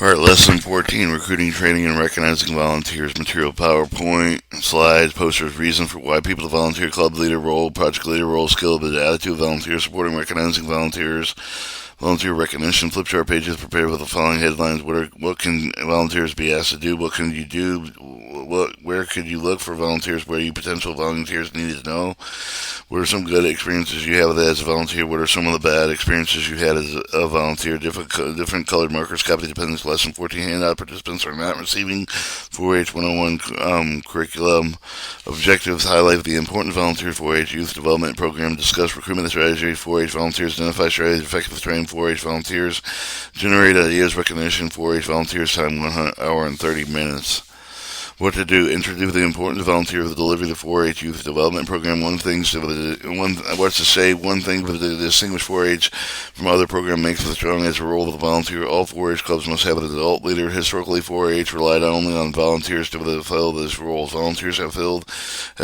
Alright, lesson 14, recruiting, training, and recognizing volunteers. Material, PowerPoint, slides, posters, reason for why people to volunteer, club leader role, project leader role, skill, the attitude of volunteers, supporting, recognizing volunteers, volunteer recognition, flip chart pages prepared with the following headlines. What can volunteers be asked to do? What can you do? Where could you look for volunteers? Where you potential volunteers needed to know? What are some good experiences you have as a volunteer? What are some of the bad experiences you had as a volunteer? Different colored markers, copy dependence, lesson 14 handout. Participants are not receiving 4-H 101 curriculum. Objectives, highlight the important volunteer 4-H youth development program. Discuss recruitment strategy, 4-H volunteers. Identify strategies, effective train 4-H volunteers. Generate ideas, recognition, 4-H volunteers. Time 1 hour and 30 minutes. What to do? Introduce the importance of volunteer for the delivery of the 4-H youth development program. What to say? One thing for the distinguish 4-H from other program makes the strong as a role of the volunteer. All 4-H clubs must have an adult leader. Historically, 4-H relied only on volunteers to fulfill this role. Volunteers have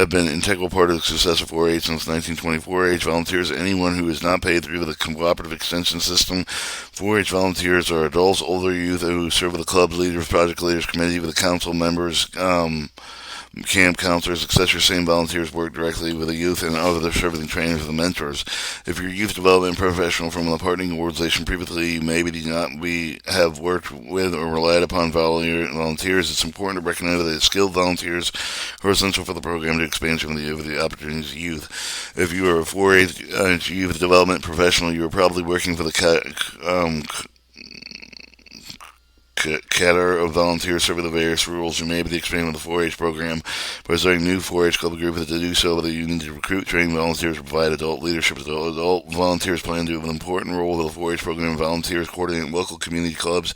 been an integral part of the success of 4-H since 1924. 4-H volunteers, anyone who is not paid through the cooperative extension system. 4-H volunteers are adults, older youth who serve with the club leaders, project leaders, committee with the council members, camp counselors, etc. Same volunteers work directly with the youth and other serving trainers and mentors. If you're a youth development professional from a partnering organization previously, you maybe have worked with or relied upon volunteers. It's important to recognize that skilled volunteers are essential for the program to expansion of the opportunities of youth. If you are a 4-H youth development professional, you are probably working for the caterer of volunteers serving the various rules. You may be expanding the 4-H program by starting a new 4-H club group. To do so, whether you need to recruit, train volunteers, or provide adult leadership. Adult volunteers plan to have an important role with the 4-H program. Volunteers coordinate local community clubs,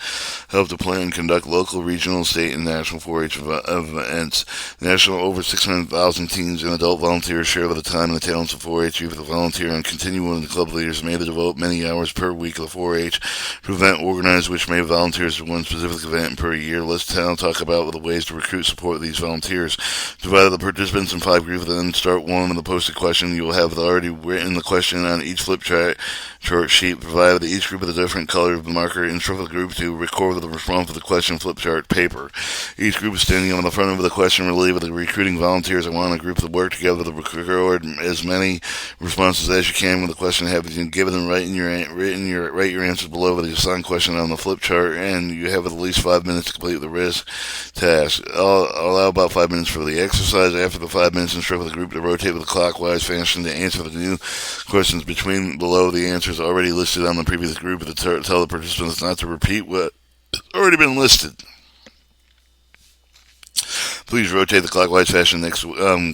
help to plan and conduct local, regional, state, and national 4-H events. National over 600,000 teens and adult volunteers share the time and the talents of 4-H youth. The volunteer and continuing the club leaders may devote many hours per week of the 4-H to event organized, which may volunteers to one specific event per year. Let's talk about the ways to recruit support these volunteers. Divide the participants in 5 groups, then start one with the posted question. You will have already written the question on each flip chart sheet. Provide each group with a different color marker. Instruct the group to record the response of the question flip chart paper. Each group is standing on the front of the question relay with the recruiting volunteers. I want a group to work together to record as many responses as you can with the question. Have you given them write your answers below with the assigned question on the flip chart, and you have at least 5 minutes to complete the risk task. I'll allow about 5 minutes for the exercise. After the 5 minutes, instruct the group to rotate with a clockwise fashion to answer the new questions between below the answers already listed on the previous group, to tell the participants not to repeat what has already been listed. Please rotate the clockwise fashion. Next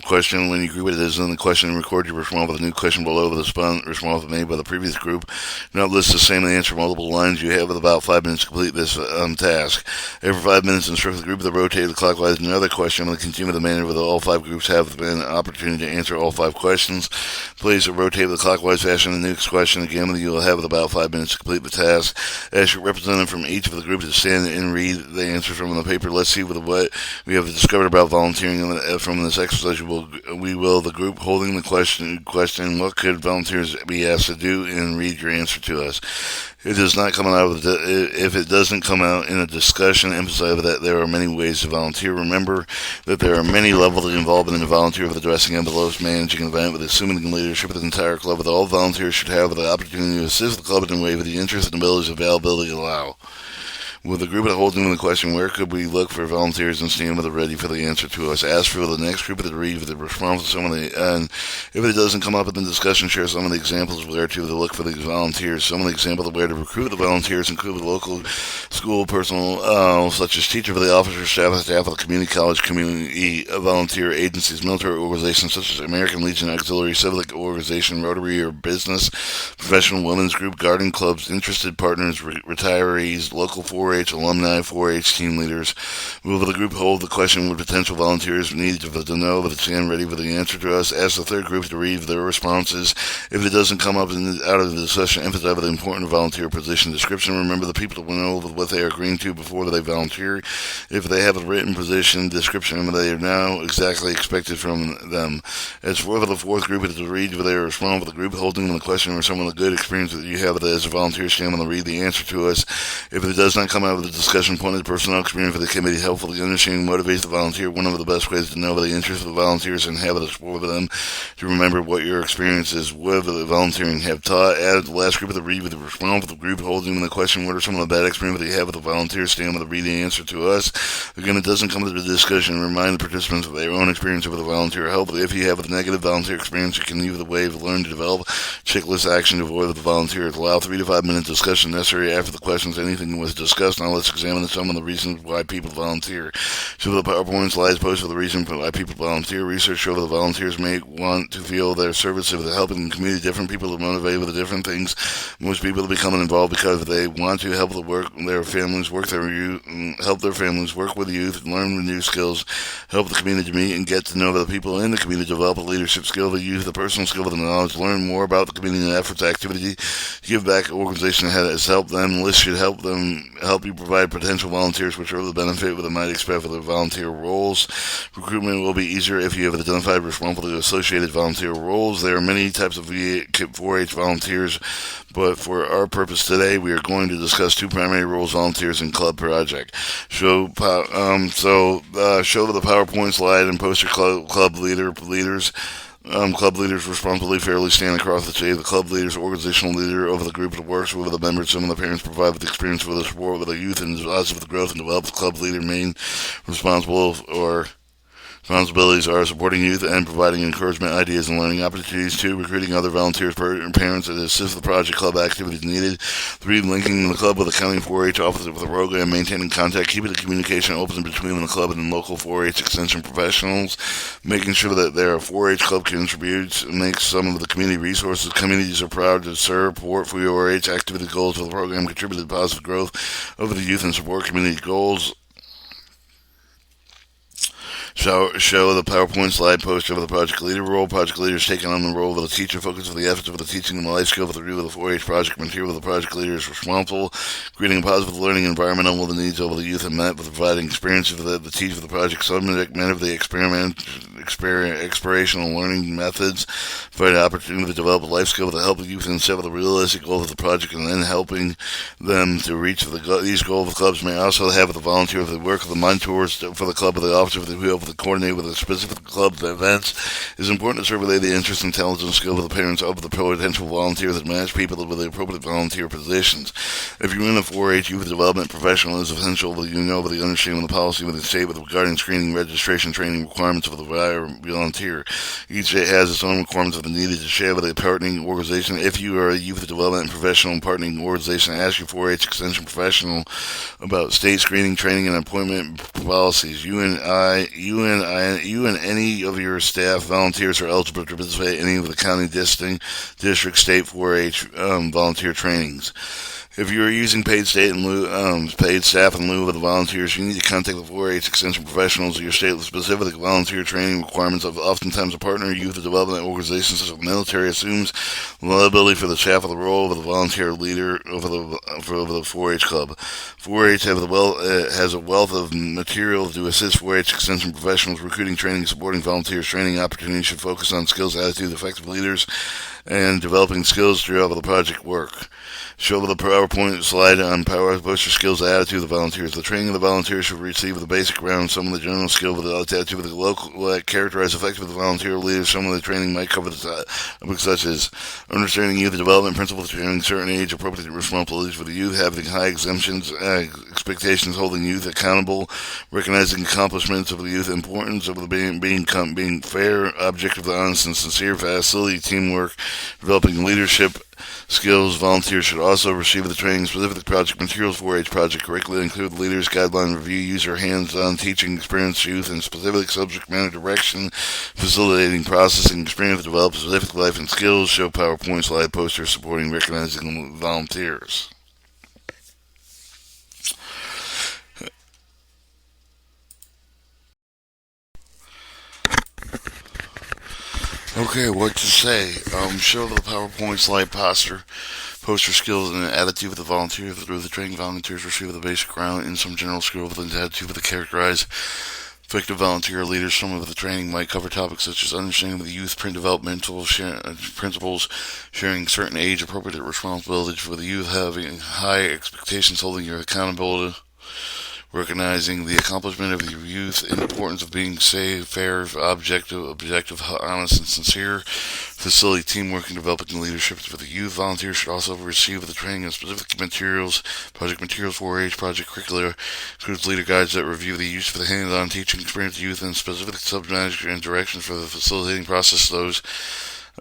question. When you group it as in the question, record your response with a new question below the response made by the previous group. Do not list the same answer multiple lines. You have with about 5 minutes to complete this task. Every 5 minutes, instruct the group to rotate the clockwise another question and continue the manner with all 5 groups have an opportunity to answer all 5 questions. Please rotate the clockwise fashion. The next question again. You will have with about 5 minutes to complete the task. Ask your representative from each of the groups to stand and read the answers from the paper. Let's see what we have discovered about volunteering from this exercise. The group holding the question, what could volunteers be asked to do, and read your answer to us. If it doesn't come out in a discussion, emphasize that there are many ways to volunteer. Remember that there are many levels of involvement in the volunteer with the dressing envelopes, managing an event, with assuming leadership of the entire club. With all volunteers should have the opportunity to assist the club in a way with the interest and abilities and availability allow. With the group holding the question, where could we look for volunteers, and stand with the ready for the answer to us. Ask for the next group to read the response to some of the, and if it doesn't come up in the discussion, share some of the examples of where to look for these volunteers. Some of the examples of where to recruit the volunteers include the local school personnel, such as teacher for the officer, staff of the community college, community volunteer agencies, military organizations such as American Legion Auxiliary, civic organization, Rotary or business, professional women's group, garden clubs, interested partners, retirees, local 4-H alumni, 4-H team leaders. Will the group hold the question with potential volunteers need to know if it's stand ready for the answer to us? Ask the third group to read their responses. If it doesn't come up out of the discussion, emphasize the important volunteer position description. Remember the people to know what what they are agreeing to before they volunteer. If they have a written position description, they are now exactly expected from them. As for the fourth group, it is to read if they are responsible for the group, holding them the question or someone with a good experience that you have as a volunteer, stand on the read the answer to us. If it does not come out of the discussion point of the personnel experience for the committee, helpfully understanding motivates the volunteer. One of the best ways to know the interest of the volunteers and have it explore with them to remember what your experiences with the volunteering have taught. Add the last group of the read with the response of the group, holding them the question, what are some of the bad experiences that you have with the volunteers, stand with the read the answer to us. Again, it doesn't come to the discussion. Remind the participants of their own experience with the volunteer help. If you have a negative volunteer experience, you can use the way of learn to develop checklist action to avoid the volunteers. Allow 3 to 5 minute discussion necessary after the questions. Anything was discussed. Now let's examine some of the reasons why people volunteer. Show the PowerPoint slides post for the reason why people volunteer. Research show that the volunteers may want to feel their service of the helping the community. Different people are motivated with different things. Most people are becoming involved because they want to help their families work their youth, help their families work with youth, learn new skills, help the community meet and get to know the people in the community, develop a leadership skill, the youth, the personal skill, the knowledge, learn more about the community and efforts, activity, give back organization that has helped them. List should help you provide potential volunteers, which are the benefit what they might expect for their volunteer roles. Recruitment will be easier if you have identified responsible associated volunteer roles. There are many types of 4-H volunteers, but for our purpose today, we are going to discuss 2 primary roles: volunteers and club project. Show the PowerPoint slide and poster club leaders. Club leaders responsibly fairly stand across the table. The club leader's organizational leader over the group that works with the members. Some of the parents provide with experience with the support with the youth and positive growth and develop the club leader main responsibilities are supporting youth and providing encouragement, ideas, and learning opportunities. 2, recruiting other volunteers and parents that assist the project club activities needed. 3, linking the club with the county 4-H office with the program, maintaining contact, keeping the communication open between the club and local 4-H extension professionals, making sure that their 4-H club contributes, makes some of the community resources. Communities are proud to support 4-H activity goals of the program, contribute to positive growth of the youth and support community goals. Show the PowerPoint slide poster of the project leader role. Project leaders taking on the role of the teacher, focus of the efforts of the teaching and the life skill of the review of the 4-H project material. The project leader is responsible, creating a positive learning environment on the needs of the youth and met with providing experience of the teacher of the project subject matter of the explorational learning methods, providing an opportunity to develop a life skill to help the youth and set with the realistic goals of the project, and then helping them to reach these goals. The clubs may also have the volunteer of the work of the mentors for the club of the officer of the who to coordinate with a specific club's events. It is important to survey the interest, intelligence, skill of the parents of the potential volunteers that match people with the appropriate volunteer positions. If you're in a 4-H youth development professional, it is essential that you know the understanding of the policy with the state with regarding screening, registration, training requirements for the volunteer. Each state has its own requirements that are needed to share with a partnering organization. If you are a youth development professional partnering organization, ask your 4-H extension professional about state screening, training, and appointment policies. You and any of your staff volunteers are eligible to participate in any of the county district state 4-H volunteer trainings. If you are using paid staff in lieu of the volunteers, you need to contact the 4-H extension professionals of your state with specific volunteer training requirements. Oftentimes, a partner youth development organization such as the military assumes liability for the staff of the role of the volunteer leader over the 4-H club. 4-H has a wealth of material to assist 4-H extension professionals. Recruiting, training, supporting volunteers. Training opportunities should focus on skills, attitude, effective leaders, and developing skills throughout the project work. Show the PowerPoint slide on poster skills, attitude of the volunteers. The training of the volunteers should receive the basic round, some of the general skill with the attitude of the local characterize effective of the volunteer leaders. Some of the training might cover the topics such as understanding youth development principles, training certain age appropriate responsibilities for the youth, having high expectations, holding youth accountable, recognizing accomplishments of the youth, importance of the being fair, objective, honest, and sincere, facility, teamwork, developing leadership skills. Volunteers should also receive the training specific project materials. 4-H project curricula include leaders guideline review, user hands-on teaching experience, youth and specific subject matter direction, facilitating processing experience to develop specific life and skills. Show PowerPoint slide posters supporting recognizing volunteers. Okay, what to say? Show the PowerPoint slide poster Poster skills and attitude with the volunteer. Through the training, volunteers receive the basic ground and some general skills with the attitude with the characterized effective volunteer leaders. Some of the training might cover topics such as understanding the youth, print developmental principles, sharing certain age-appropriate responsibilities for the youth, having high expectations, holding your accountability, recognizing the accomplishment of your youth, and the importance of being safe, fair, objective, honest, and sincere. Facility teamwork and developing leadership for the youth. Volunteers should also receive the training of specific materials, project materials, 4-H, project curricula, includes leader guides that review the use for the hands-on teaching experience of youth and specific subject and directions for the facilitating process. Those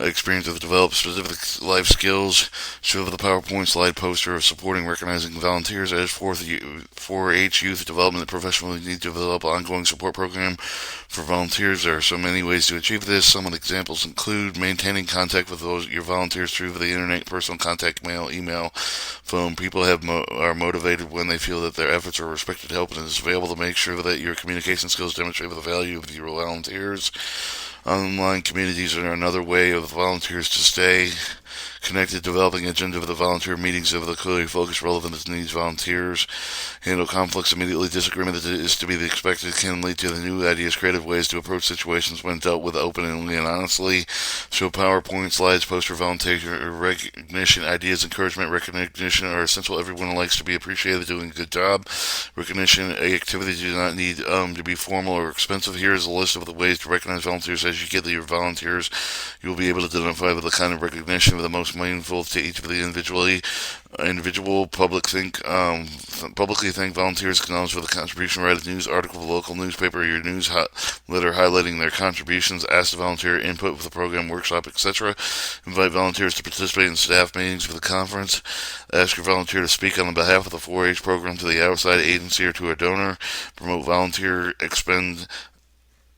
experience have developed specific life skills. Show the PowerPoint slide poster of supporting recognizing volunteers as 4-H youth development professionals need to develop an ongoing support program for volunteers. There are so many ways to achieve this. Some of the examples include maintaining contact with your volunteers through the internet, personal contact, mail, email, phone. People are motivated when they feel that their efforts are respected, help, and is available to make sure that your communication skills demonstrate the value of your volunteers. Online communities are another way of volunteers to stay connected. Developing agenda for the volunteer meetings of the clearly focused, relevant to needs volunteers. Handle conflicts immediately. Disagreement that is to be expected can lead to the new ideas, creative ways to approach situations when dealt with openly and honestly. Show PowerPoint slides, poster volunteer recognition, ideas, encouragement, recognition are essential. Everyone likes to be appreciated, doing a good job. Recognition activities do not need to be formal or expensive. Here is a list of the ways to recognize volunteers. As you get your volunteers, you will be able to identify with the kind of recognition with the most meaningful to each of the individual. Publicly thank volunteers, acknowledge for the contribution, write a news article for the local newspaper or your news letter highlighting their contributions, ask the volunteer input for the program, workshop, etc. Invite volunteers to participate in staff meetings for the conference. Ask your volunteer to speak on behalf of the 4-H program to the outside agency or to a donor. Promote volunteer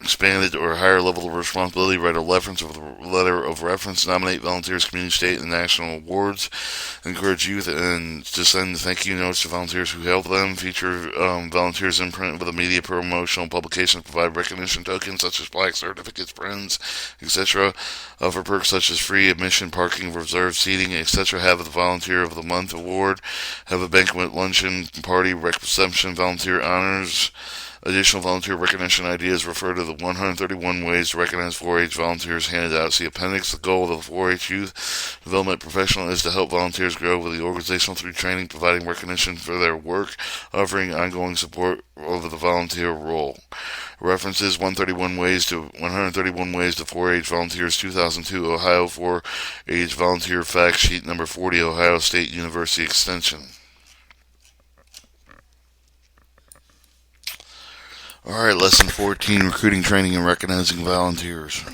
expanded or higher level of responsibility. Write a letter of reference. Nominate volunteers, community, state, and national awards. Encourage youth and to send thank you notes to volunteers who help them. Feature volunteers in print with a media promotional publication. Provide recognition tokens such as plaques, certificates, friends, etc. Offer perks such as free admission, parking, reserved seating, etc. Have the Volunteer of the Month award. Have a banquet, luncheon, party, reception, volunteer honors. Additional volunteer recognition ideas refer to the 131 ways to recognize 4-H volunteers handed out. See appendix. The goal of the 4-H youth development professional is to help volunteers grow with the organizational through training, providing recognition for their work, offering ongoing support over the volunteer role. References 131 ways to 4-H volunteers, 2002 Ohio 4-H volunteer fact sheet number 40, Ohio State University Extension. Alright, lesson 14, recruiting, training, and recognizing volunteers.